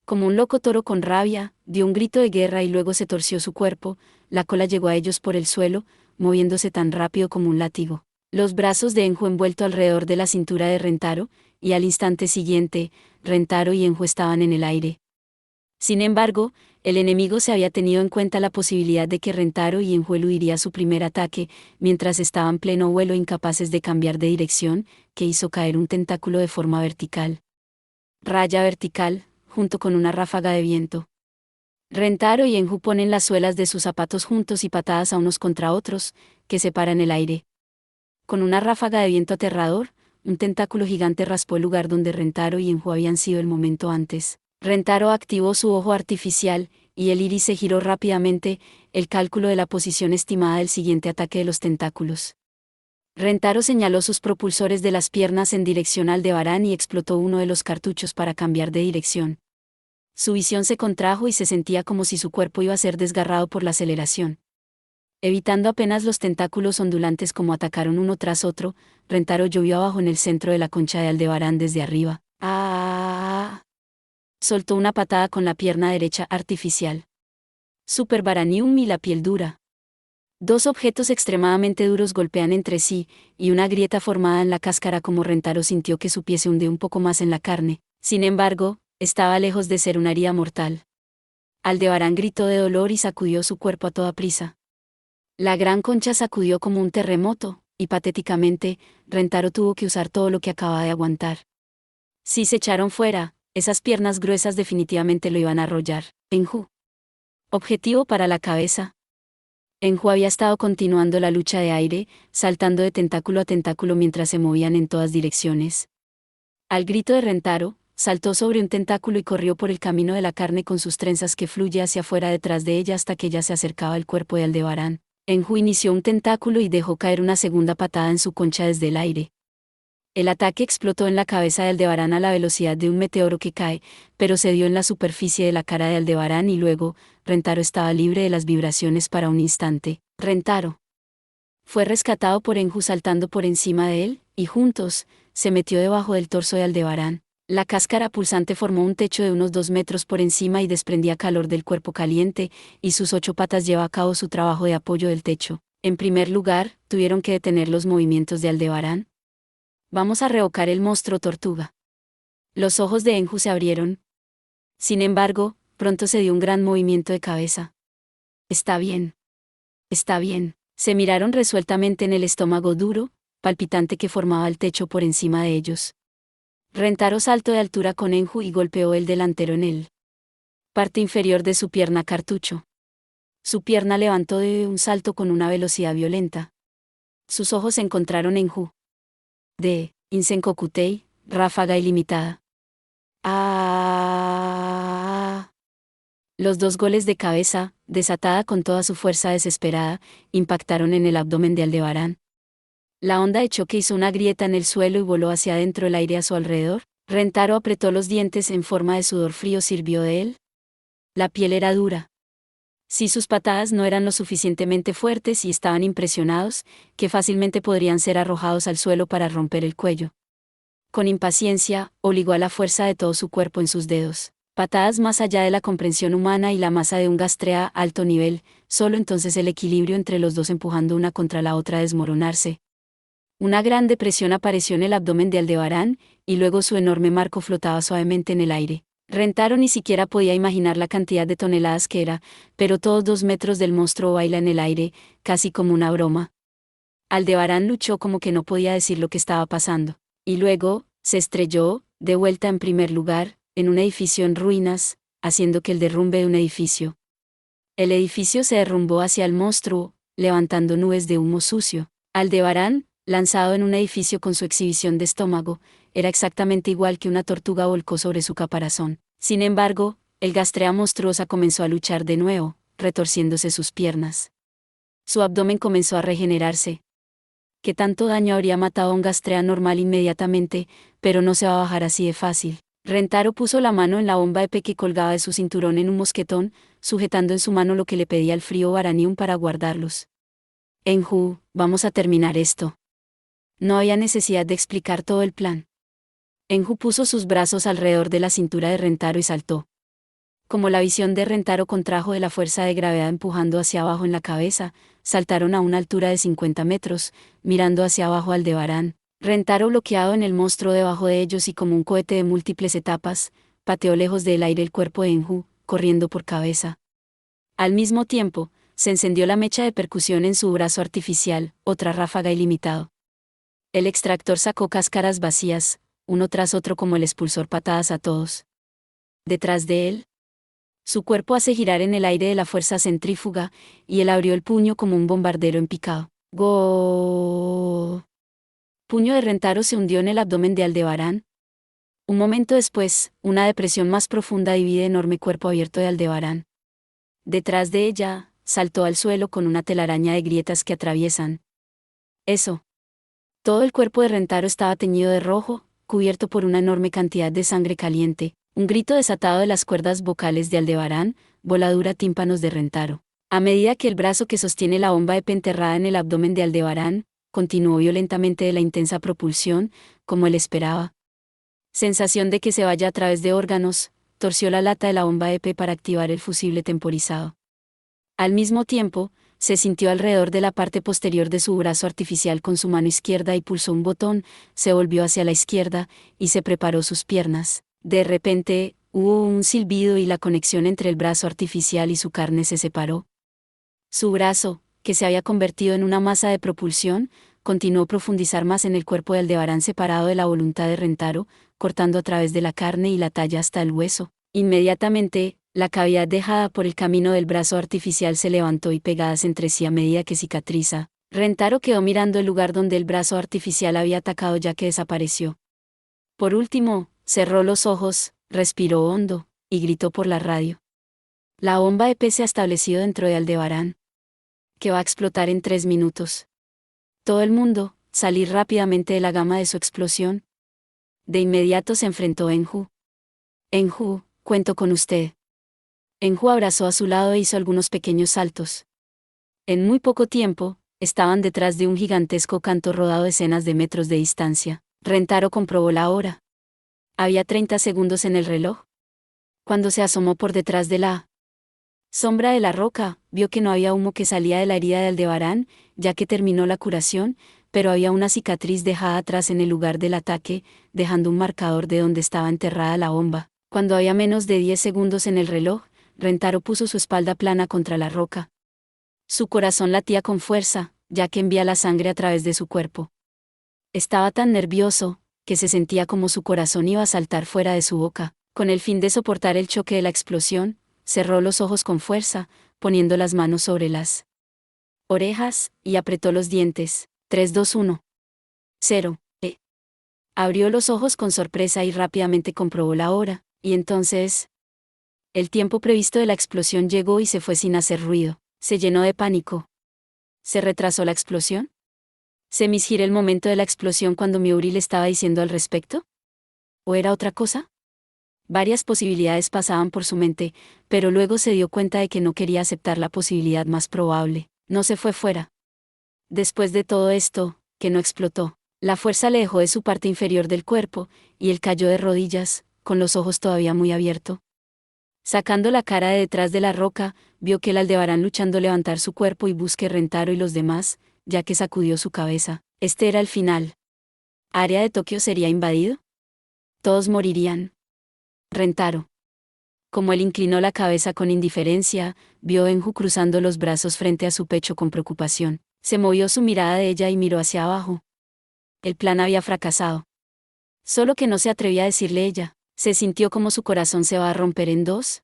Como un loco toro con rabia, dio un grito de guerra y luego se torció su cuerpo, la cola llegó a ellos por el suelo, moviéndose tan rápido como un látigo. Los brazos de Enju envuelto alrededor de la cintura de Rentaro, y al instante siguiente, Rentaro y Enju estaban en el aire. Sin embargo, el enemigo se había tenido en cuenta la posibilidad de que Rentaro y Enju eludiría su primer ataque, mientras estaban pleno vuelo incapaces de cambiar de dirección, que hizo caer un tentáculo de forma vertical. Raya vertical, junto con una ráfaga de viento. Rentaro y Enju ponen las suelas de sus zapatos juntos y patadas a unos contra otros, que separan el aire. Con una ráfaga de viento aterrador, un tentáculo gigante raspó el lugar donde Rentaro y Enju habían sido el momento antes. Rentaro activó su ojo artificial, y el iris se giró rápidamente, el cálculo de la posición estimada del siguiente ataque de los tentáculos. Rentaro señaló sus propulsores de las piernas en dirección a Aldebarán y explotó uno de los cartuchos para cambiar de dirección. Su visión se contrajo y se sentía como si su cuerpo iba a ser desgarrado por la aceleración. Evitando apenas los tentáculos ondulantes como atacaron uno tras otro, Rentaro llovió abajo en el centro de la concha de Aldebarán desde arriba. ¡Ah! Soltó una patada con la pierna derecha artificial. Super Baranium y la piel dura. Dos objetos extremadamente duros golpean entre sí, y una grieta formada en la cáscara como Rentaro sintió que su pie se hundió un poco más en la carne. Sin embargo, estaba lejos de ser una herida mortal. Aldebarán gritó de dolor y sacudió su cuerpo a toda prisa. La gran concha sacudió como un terremoto, y patéticamente, Rentaro tuvo que usar todo lo que acababa de aguantar. Si se echaron fuera, esas piernas gruesas definitivamente lo iban a arrollar. Enju. Objetivo para la cabeza. Enju había estado continuando la lucha de aire, saltando de tentáculo a tentáculo mientras se movían en todas direcciones. Al grito de Rentaro, saltó sobre un tentáculo y corrió por el camino de la carne con sus trenzas que fluye hacia afuera detrás de ella hasta que ella se acercaba al cuerpo de Aldebarán. Enju inició un tentáculo y dejó caer una segunda patada en su concha desde el aire. El ataque explotó en la cabeza de Aldebarán a la velocidad de un meteoro que cae, pero se dio en la superficie de la cara de Aldebarán y luego, Rentaro estaba libre de las vibraciones para un instante. Rentaro fue rescatado por Enju saltando por encima de él, y juntos, se metió debajo del torso de Aldebarán. La cáscara pulsante formó un techo de unos 2 metros por encima y desprendía calor del cuerpo caliente, y sus 8 patas llevó a cabo su trabajo de apoyo del techo. En primer lugar, tuvieron que detener los movimientos de Aldebarán. Vamos a revocar el monstruo tortuga. Los ojos de Enju se abrieron. Sin embargo, pronto se dio un gran movimiento de cabeza. Está bien. Está bien. Se miraron resueltamente en el estómago duro, palpitante que formaba el techo por encima de ellos. Rentaro saltó de altura con Enju y golpeó el delantero en él. Parte inferior de su pierna cartucho. Su pierna levantó de un salto con una velocidad violenta. Sus ojos se encontraron en Enju. Insenkokutei, ráfaga ilimitada. ¡Ah! Los 2 goles de cabeza, desatada con toda su fuerza desesperada, impactaron en el abdomen de Aldebarán. La onda de choque hizo una grieta en el suelo y voló hacia adentro el aire a su alrededor. Rentaro apretó los dientes en forma de sudor frío sirvió de él. La piel era dura. Si sus patadas no eran lo suficientemente fuertes y estaban impresionados, que fácilmente podrían ser arrojados al suelo para romper el cuello. Con impaciencia, obligó a la fuerza de todo su cuerpo en sus dedos. Patadas más allá de la comprensión humana y la masa de un gastrea a alto nivel, solo entonces el equilibrio entre los dos empujando una contra la otra a desmoronarse. Una gran depresión apareció en el abdomen de Aldebarán, y luego su enorme marco flotaba suavemente en el aire. Rentaro ni siquiera podía imaginar la cantidad de toneladas que era, pero todos 2 metros del monstruo baila en el aire, casi como una broma. Aldebarán luchó como que no podía decir lo que estaba pasando. Y luego, se estrelló, de vuelta en primer lugar, en un edificio en ruinas, haciendo que el derrumbe de un edificio. El edificio se derrumbó hacia el monstruo, levantando nubes de humo sucio. Aldebarán, lanzado en un edificio con su exhibición de estómago, era exactamente igual que una tortuga volcó sobre su caparazón. Sin embargo, el gastrea monstruosa comenzó a luchar de nuevo, retorciéndose sus piernas. Su abdomen comenzó a regenerarse. Que tanto daño habría matado a un gastrea normal inmediatamente, pero no se va a bajar así de fácil. Rentaro puso la mano en la bomba de que colgaba de su cinturón en un mosquetón, sujetando en su mano lo que le pedía el frío Baranium para guardarlos. Enju, vamos a terminar esto. No había necesidad de explicar todo el plan. Enju puso sus brazos alrededor de la cintura de Rentaro y saltó. Como la visión de Rentaro contrajo de la fuerza de gravedad empujando hacia abajo en la cabeza, saltaron a una altura de 50 metros, mirando hacia abajo a Aldebarán. Rentaro bloqueado en el monstruo debajo de ellos y como un cohete de múltiples etapas, pateó lejos del aire el cuerpo de Enju, corriendo por cabeza. Al mismo tiempo, se encendió la mecha de percusión en su brazo artificial, otra ráfaga ilimitado. El extractor sacó cáscaras vacías, uno tras otro como el expulsor patadas a todos. Detrás de él, su cuerpo hace girar en el aire de la fuerza centrífuga, y él abrió el puño como un bombardero en picado. ¡Go! Puño de Rentaro se hundió en el abdomen de Aldebarán. Un momento después, una depresión más profunda divide el enorme cuerpo abierto de Aldebarán. Detrás de ella, saltó al suelo con una telaraña de grietas que atraviesan. Eso. Todo el cuerpo de Rentaro estaba teñido de rojo, cubierto por una enorme cantidad de sangre caliente, un grito desatado de las cuerdas vocales de Aldebarán, voladura tímpanos de Rentaro. A medida que el brazo que sostiene la bomba EP enterrada en el abdomen de Aldebarán, continuó violentamente de la intensa propulsión, como él esperaba. Sensación de que se vaya a través de órganos, torció la lata de la bomba EP para activar el fusible temporizado. Al mismo tiempo, se sintió alrededor de la parte posterior de su brazo artificial con su mano izquierda y pulsó un botón, se volvió hacia la izquierda, y se preparó sus piernas. De repente, hubo un silbido y la conexión entre el brazo artificial y su carne se separó. Su brazo, que se había convertido en una masa de propulsión, continuó a profundizar más en el cuerpo de Aldebarán separado de la voluntad de Rentaro, cortando a través de la carne y la talla hasta el hueso. Inmediatamente, la cavidad dejada por el camino del brazo artificial se levantó y pegadas entre sí a medida que cicatriza. Rentaro quedó mirando el lugar donde el brazo artificial había atacado ya que desapareció. Por último, cerró los ojos, respiró hondo, y gritó por la radio. La bomba EP se ha establecido dentro de Aldebarán, que va a explotar en 3 minutos. Todo el mundo, salir rápidamente de la gama de su explosión. De inmediato se enfrentó Enju. Enju, cuento con usted. Enju abrazó a su lado e hizo algunos pequeños saltos. En muy poco tiempo, estaban detrás de un gigantesco canto rodado decenas de metros de distancia. Rentaro comprobó la hora. Había 30 segundos en el reloj. Cuando se asomó por detrás de la sombra de la roca, vio que no había humo que salía de la herida de Aldebarán, ya que terminó la curación, pero había una cicatriz dejada atrás en el lugar del ataque, dejando un marcador de donde estaba enterrada la bomba. Cuando había menos de 10 segundos en el reloj, Rentaro puso su espalda plana contra la roca. Su corazón latía con fuerza, ya que envía la sangre a través de su cuerpo. Estaba tan nervioso, que se sentía como su corazón iba a saltar fuera de su boca. Con el fin de soportar el choque de la explosión, cerró los ojos con fuerza, poniendo las manos sobre las orejas, y apretó los dientes. 3, 2, 1. 0. Abrió los ojos con sorpresa y rápidamente comprobó la hora, y entonces el tiempo previsto de la explosión llegó y se fue sin hacer ruido. Se llenó de pánico. ¿Se retrasó la explosión? ¿Se misgiró el momento de la explosión cuando Miuri le estaba diciendo al respecto? ¿O era otra cosa? Varias posibilidades pasaban por su mente, pero luego se dio cuenta de que no quería aceptar la posibilidad más probable. No se fue fuera. Después de todo esto, que no explotó. La fuerza le dejó de su parte inferior del cuerpo, y él cayó de rodillas, con los ojos todavía muy abiertos. Sacando la cara de detrás de la roca, vio que el Aldebarán luchando levantar su cuerpo y busque Rentaro y los demás, ya que sacudió su cabeza. Este era el final. ¿Área de Tokio sería invadido? Todos morirían. Rentaro. Como él inclinó la cabeza con indiferencia, vio a Enju cruzando los brazos frente a su pecho con preocupación. Se movió su mirada de ella y miró hacia abajo. El plan había fracasado. Solo que no se atrevía a decirle ella. Se sintió como su corazón se va a romper en dos.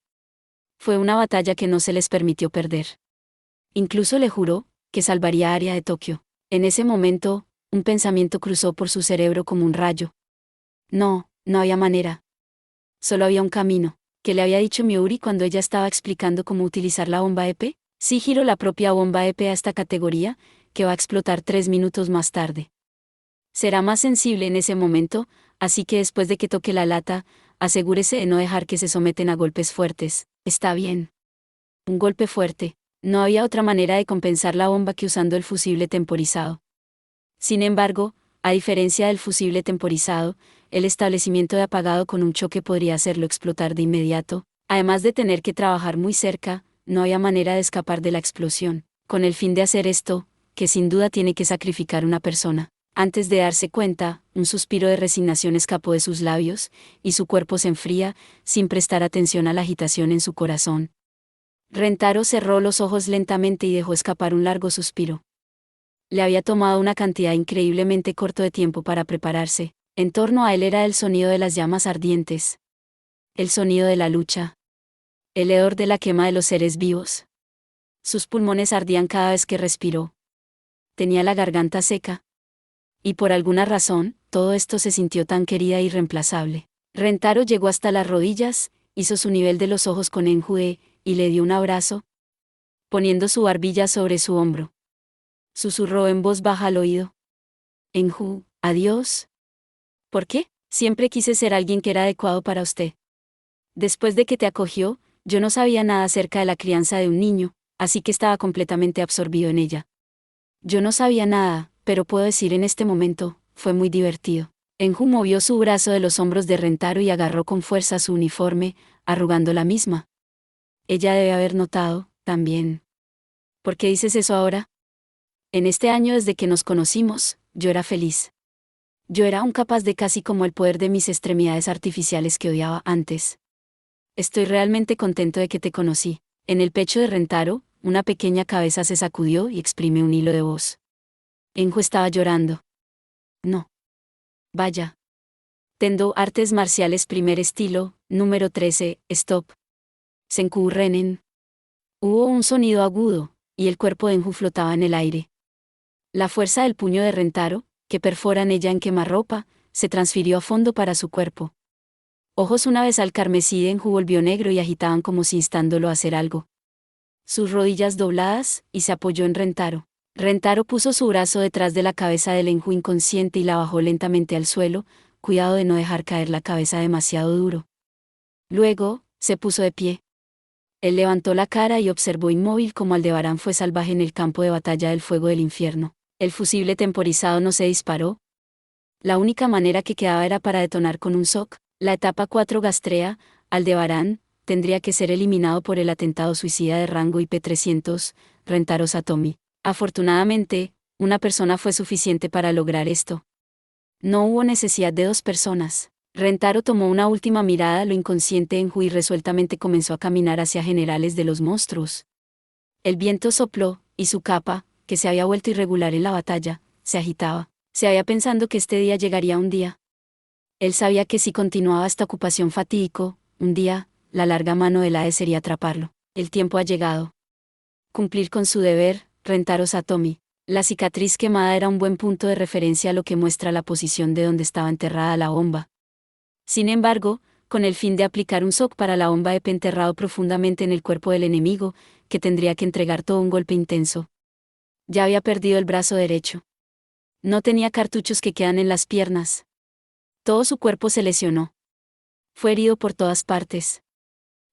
Fue una batalla que no se les permitió perder. Incluso le juró que salvaría a Área de Tokio. En ese momento, un pensamiento cruzó por su cerebro como un rayo. No había manera. Solo había un camino. ¿Qué le había dicho Miuri cuando ella estaba explicando cómo utilizar la bomba EP? Sí giró la propia bomba EP a esta categoría, que va a explotar 3 minutos más tarde. Será más sensible en ese momento, así que después de que toque la lata, asegúrese de no dejar que se someten a golpes fuertes. Está bien. Un golpe fuerte. No había otra manera de compensar la bomba que usando el fusible temporizado. Sin embargo, a diferencia del fusible temporizado, el establecimiento de apagado con un choque podría hacerlo explotar de inmediato. Además de tener que trabajar muy cerca, no había manera de escapar de la explosión. Con el fin de hacer esto, que sin duda tiene que sacrificar una persona. Antes de darse cuenta, un suspiro de resignación escapó de sus labios, y su cuerpo se enfría, sin prestar atención a la agitación en su corazón. Rentaro cerró los ojos lentamente y dejó escapar un largo suspiro. Le había tomado una cantidad increíblemente corto de tiempo para prepararse. En torno a él era el sonido de las llamas ardientes. El sonido de la lucha. El hedor de la quema de los seres vivos. Sus pulmones ardían cada vez que respiró. Tenía la garganta seca. Y por alguna razón, todo esto se sintió tan querida e irreemplazable. Rentaro llegó hasta las rodillas, hizo su nivel de los ojos con Enjue, y le dio un abrazo, poniendo su barbilla sobre su hombro. Susurró en voz baja al oído. Enju, adiós. ¿Por qué? Siempre quise ser alguien que era adecuado para usted. Después de que te acogió, yo no sabía nada acerca de la crianza de un niño, así que estaba completamente absorbido en ella. Yo no sabía nada, pero puedo decir en este momento, fue muy divertido. Enju movió su brazo de los hombros de Rentaro y agarró con fuerza su uniforme, arrugando la misma. Ella debe haber notado, también. ¿Por qué dices eso ahora? En este año desde que nos conocimos, yo era feliz. Yo era aún capaz de casi como el poder de mis extremidades artificiales que odiaba antes. Estoy realmente contento de que te conocí. En el pecho de Rentaro, una pequeña cabeza se sacudió y exprimió un hilo de voz. Enju estaba llorando. No. Vaya. Tendo Artes Marciales Primer Estilo, número 13, Stop. Senku Renen. Hubo un sonido agudo, y el cuerpo de Enju flotaba en el aire. La fuerza del puño de Rentaro, que perfora en ella en quemarropa, se transfirió a fondo para su cuerpo. Ojos una vez al carmesí de Enju volvió negro y agitaban como si instándolo a hacer algo. Sus rodillas dobladas, y se apoyó en Rentaro. Rentaro puso su brazo detrás de la cabeza del Enju inconsciente y la bajó lentamente al suelo, cuidado de no dejar caer la cabeza demasiado duro. Luego, se puso de pie. Él levantó la cara y observó inmóvil cómo Aldebarán fue salvaje en el campo de batalla del fuego del infierno. El fusible temporizado no se disparó. La única manera que quedaba era para detonar con un SOC. La etapa 4 Gastrea, Aldebarán, tendría que ser eliminado por el atentado suicida de rango IP-300, Rentaro Satomi. Afortunadamente, una persona fue suficiente para lograr esto. No hubo necesidad de dos personas. Rentaro tomó una última mirada a lo inconsciente en Enju y resueltamente comenzó a caminar hacia generales de los monstruos. El viento sopló, y su capa, que se había vuelto irregular en la batalla, se agitaba. Se había pensado que este día llegaría un día. Él sabía que si continuaba esta ocupación fatídico, un día, la larga mano del Hades sería atraparlo. El tiempo ha llegado. Cumplir con su deber, Rentaro Satomi. La cicatriz quemada era un buen punto de referencia a lo que muestra la posición de donde estaba enterrada la bomba. Sin embargo, con el fin de aplicar un SOC para la bomba EP enterrado profundamente en el cuerpo del enemigo, que tendría que entregar todo un golpe intenso. Ya había perdido el brazo derecho. No tenía cartuchos que quedan en las piernas. Todo su cuerpo se lesionó. Fue herido por todas partes.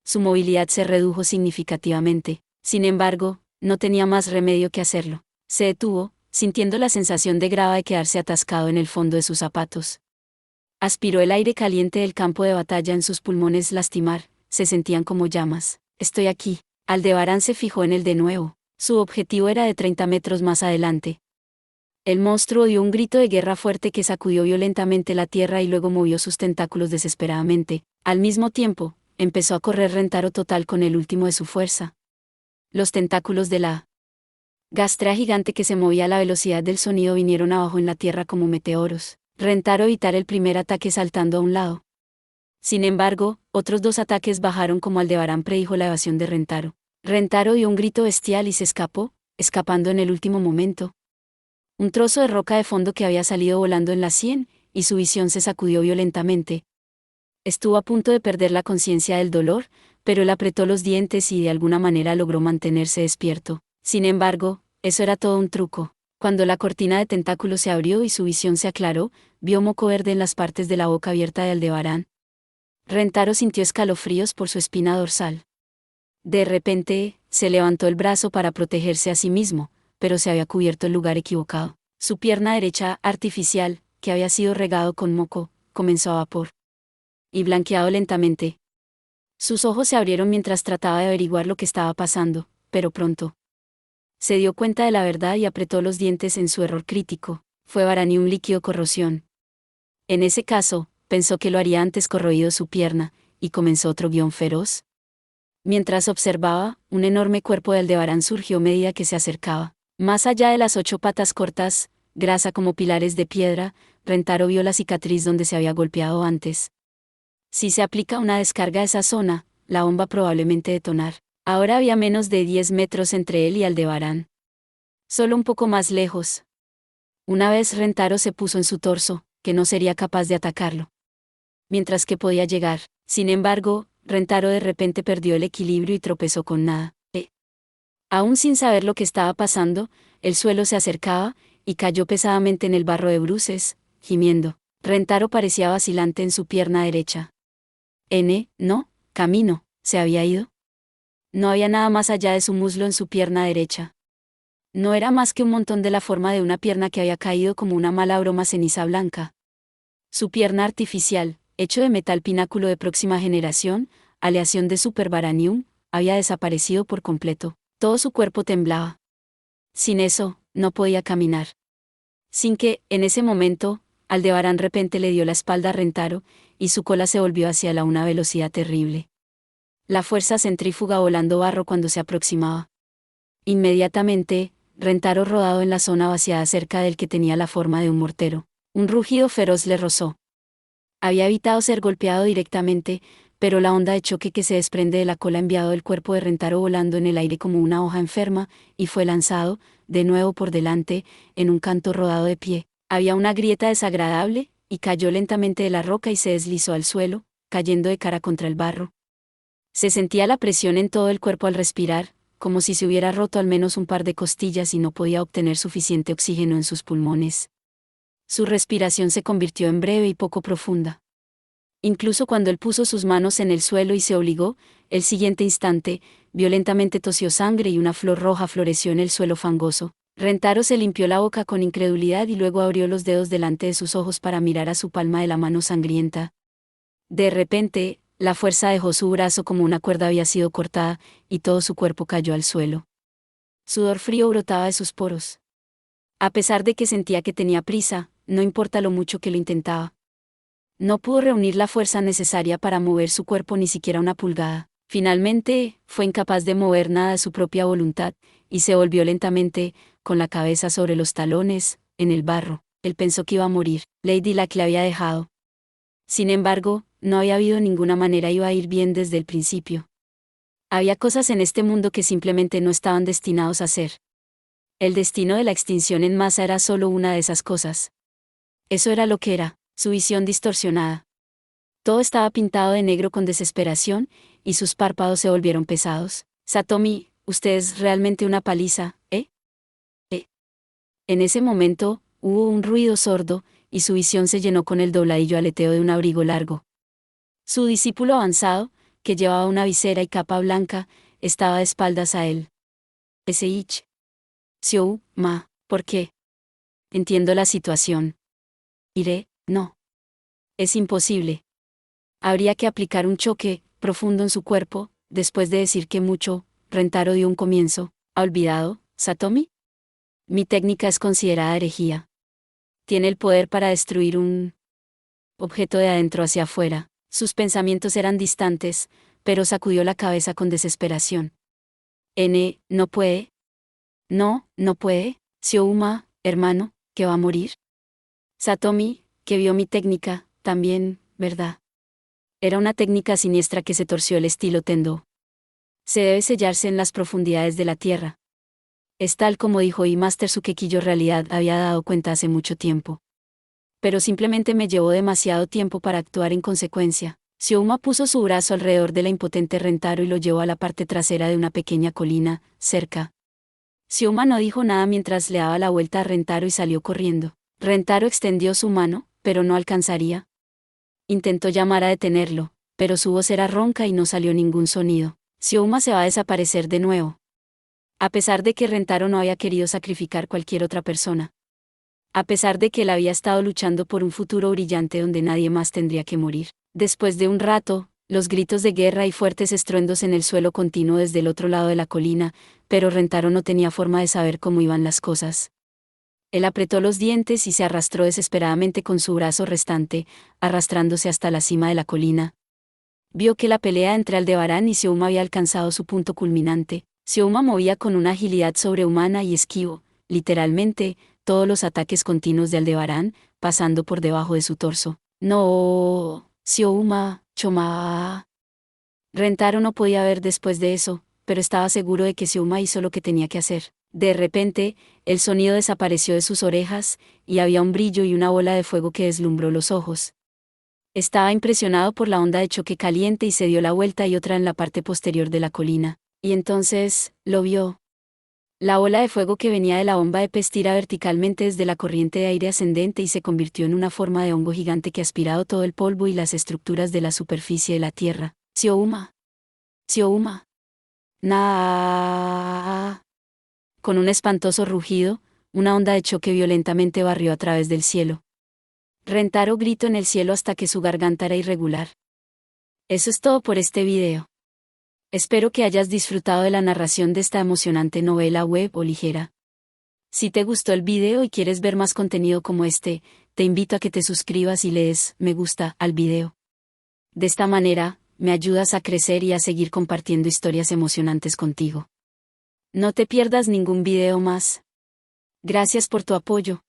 Su movilidad se redujo significativamente. Sin embargo, no tenía más remedio que hacerlo. Se detuvo, sintiendo la sensación de grava de quedarse atascado en el fondo de sus zapatos. Aspiró el aire caliente del campo de batalla en sus pulmones lastimar, se sentían como llamas. Estoy aquí. Aldebarán se fijó en él de nuevo. Su objetivo era de 30 metros más adelante. El monstruo dio un grito de guerra fuerte que sacudió violentamente la tierra y luego movió sus tentáculos desesperadamente. Al mismo tiempo, empezó a correr Rentaro total con el último de su fuerza. Los tentáculos de la gastrea gigante que se movía a la velocidad del sonido vinieron abajo en la tierra como meteoros. Rentaro evitar el primer ataque saltando a un lado. Sin embargo, otros dos ataques bajaron como Aldebarán predijo la evasión de Rentaro. Rentaro dio un grito bestial y se escapó, escapando en el último momento. Un trozo de roca de fondo que había salido volando en la sien, y su visión se sacudió violentamente. Estuvo a punto de perder la conciencia del dolor, pero él apretó los dientes y de alguna manera logró mantenerse despierto. Sin embargo, eso era todo un truco. Cuando la cortina de tentáculos se abrió y su visión se aclaró, vio moco verde en las partes de la boca abierta de Aldebarán. Rentaro sintió escalofríos por su espina dorsal. De repente, se levantó el brazo para protegerse a sí mismo, pero se había cubierto el lugar equivocado. Su pierna derecha, artificial, que había sido regado con moco, comenzó a vapor. Y blanqueado lentamente. Sus ojos se abrieron mientras trataba de averiguar lo que estaba pasando, pero pronto se dio cuenta de la verdad y apretó los dientes en su error crítico. Fue Varani un líquido corrosión. En ese caso, pensó que lo haría antes corroído su pierna, y comenzó otro guión feroz. Mientras observaba, un enorme cuerpo de Aldebarán surgió a medida que se acercaba. Más allá de las 8 patas cortas, grasa como pilares de piedra, Rentaro vio la cicatriz donde se había golpeado antes. Si se aplica una descarga a esa zona, la bomba probablemente detonar. Ahora había menos de 10 metros entre él y Aldebarán. Solo un poco más lejos. Una vez Rentaro se puso en su torso, que no sería capaz de atacarlo. Mientras que podía llegar. Sin embargo, Rentaro de repente perdió el equilibrio y tropezó con nada. Aún sin saber lo que estaba pasando, el suelo se acercaba, y cayó pesadamente en el barro de bruces, gimiendo. Rentaro parecía vacilante en su pierna derecha. No, camino, ¿se había ido? No había nada más allá de su muslo en su pierna derecha. No era más que un montón de la forma de una pierna que había caído como una mala broma ceniza blanca. Su pierna artificial, hecho de metal pináculo de próxima generación, aleación de superbaranium, había desaparecido por completo. Todo su cuerpo temblaba. Sin eso, no podía caminar. Sin que, en ese momento, Aldebarán repente le dio la espalda a Rentaro, y su cola se volvió hacia él a una velocidad terrible. La fuerza centrífuga volando barro cuando se aproximaba. Inmediatamente, Rentaro rodado en la zona vaciada cerca del que tenía la forma de un mortero. Un rugido feroz le rozó. Había evitado ser golpeado directamente, pero la onda de choque que se desprende de la cola enviado el cuerpo de Rentaro volando en el aire como una hoja enferma, y fue lanzado, de nuevo por delante, en un canto rodado de pie. Había una grieta desagradable, y cayó lentamente de la roca y se deslizó al suelo, cayendo de cara contra el barro. Se sentía la presión en todo el cuerpo al respirar, como si se hubiera roto al menos un par de costillas y no podía obtener suficiente oxígeno en sus pulmones. Su respiración se convirtió en breve y poco profunda. Incluso cuando él puso sus manos en el suelo y se obligó, el siguiente instante, violentamente tosió sangre y una flor roja floreció en el suelo fangoso. Rentaro se limpió la boca con incredulidad y luego abrió los dedos delante de sus ojos para mirar a su palma de la mano sangrienta. De repente, la fuerza dejó su brazo como una cuerda había sido cortada, y todo su cuerpo cayó al suelo. Sudor frío brotaba de sus poros. A pesar de que sentía que tenía prisa, no importa lo mucho que lo intentaba. No pudo reunir la fuerza necesaria para mover su cuerpo ni siquiera una pulgada. Finalmente, fue incapaz de mover nada de su propia voluntad, y se volvió lentamente, con la cabeza sobre los talones, en el barro. Él pensó que iba a morir. Lady Luck le había dejado. Sin embargo, no había habido ninguna manera iba a ir bien desde el principio. Había cosas en este mundo que simplemente no estaban destinados a ser. El destino de la extinción en masa era solo una de esas cosas. Eso era lo que era, su visión distorsionada. Todo estaba pintado de negro con desesperación, y sus párpados se volvieron pesados. Satomi, usted es realmente una paliza, ¿eh? En ese momento, hubo un ruido sordo, y su visión se llenó con el dobladillo aleteo de un abrigo largo. Su discípulo avanzado, que llevaba una visera y capa blanca, estaba de espaldas a él. S.I.Ch. Xiou, ma, ¿por qué? Entiendo la situación. Iré, no. Es imposible. Habría que aplicar un choque profundo en su cuerpo, después de decir que mucho, Rentaro dio un comienzo. ¿Ha olvidado, Satomi? Mi técnica es considerada herejía. Tiene el poder para destruir un objeto de adentro hacia afuera. Sus pensamientos eran distantes, pero sacudió la cabeza con desesperación. No puede. No puede. Xiou-ma, hermano, que va a morir. Satomi, que vio mi técnica, también, ¿verdad? Era una técnica siniestra que se torció el estilo Tendo. Se debe sellarse en las profundidades de la tierra. Es tal como dijo y Master Sukekiyo realidad había dado cuenta hace mucho tiempo. Pero simplemente me llevó demasiado tiempo para actuar en consecuencia. Xiou-ma puso su brazo alrededor de la impotente Rentaro y lo llevó a la parte trasera de una pequeña colina, cerca. Xiou-ma no dijo nada mientras le daba la vuelta a Rentaro y salió corriendo. Rentaro extendió su mano, pero no alcanzaría. Intentó llamar a detenerlo, pero su voz era ronca y no salió ningún sonido. Xiou-ma se va a desaparecer de nuevo. A pesar de que Rentaro no había querido sacrificar cualquier otra persona. A pesar de que él había estado luchando por un futuro brillante donde nadie más tendría que morir. Después de un rato, los gritos de guerra y fuertes estruendos en el suelo continuó desde el otro lado de la colina, pero Rentaro no tenía forma de saber cómo iban las cosas. Él apretó los dientes y se arrastró desesperadamente con su brazo restante, arrastrándose hasta la cima de la colina. Vio que la pelea entre Aldebarán y Xiou-ma había alcanzado su punto culminante. Xiou-ma movía con una agilidad sobrehumana y esquivo, literalmente, todos los ataques continuos de Aldebarán, pasando por debajo de su torso. No, Xiou-ma, Choma. Rentaro no podía ver después de eso, pero estaba seguro de que Xiou-ma hizo lo que tenía que hacer. De repente, el sonido desapareció de sus orejas, y había un brillo y una bola de fuego que deslumbró los ojos. Estaba impresionado por la onda de choque caliente y se dio la vuelta y otra en la parte posterior de la colina. Y entonces, lo vio. La ola de fuego que venía de la bomba de pez tira verticalmente desde la corriente de aire ascendente y se convirtió en una forma de hongo gigante que ha aspirado todo el polvo y las estructuras de la superficie de la Tierra. Siouma. Siouma. Na. Con un espantoso rugido, una onda de choque violentamente barrió a través del cielo. Rentaro gritó en el cielo hasta que su garganta era irregular. Eso es todo por este video. Espero que hayas disfrutado de la narración de esta emocionante novela web o ligera. Si te gustó el video y quieres ver más contenido como este, te invito a que te suscribas y le des me gusta al video. De esta manera, me ayudas a crecer y a seguir compartiendo historias emocionantes contigo. No te pierdas ningún video más. Gracias por tu apoyo.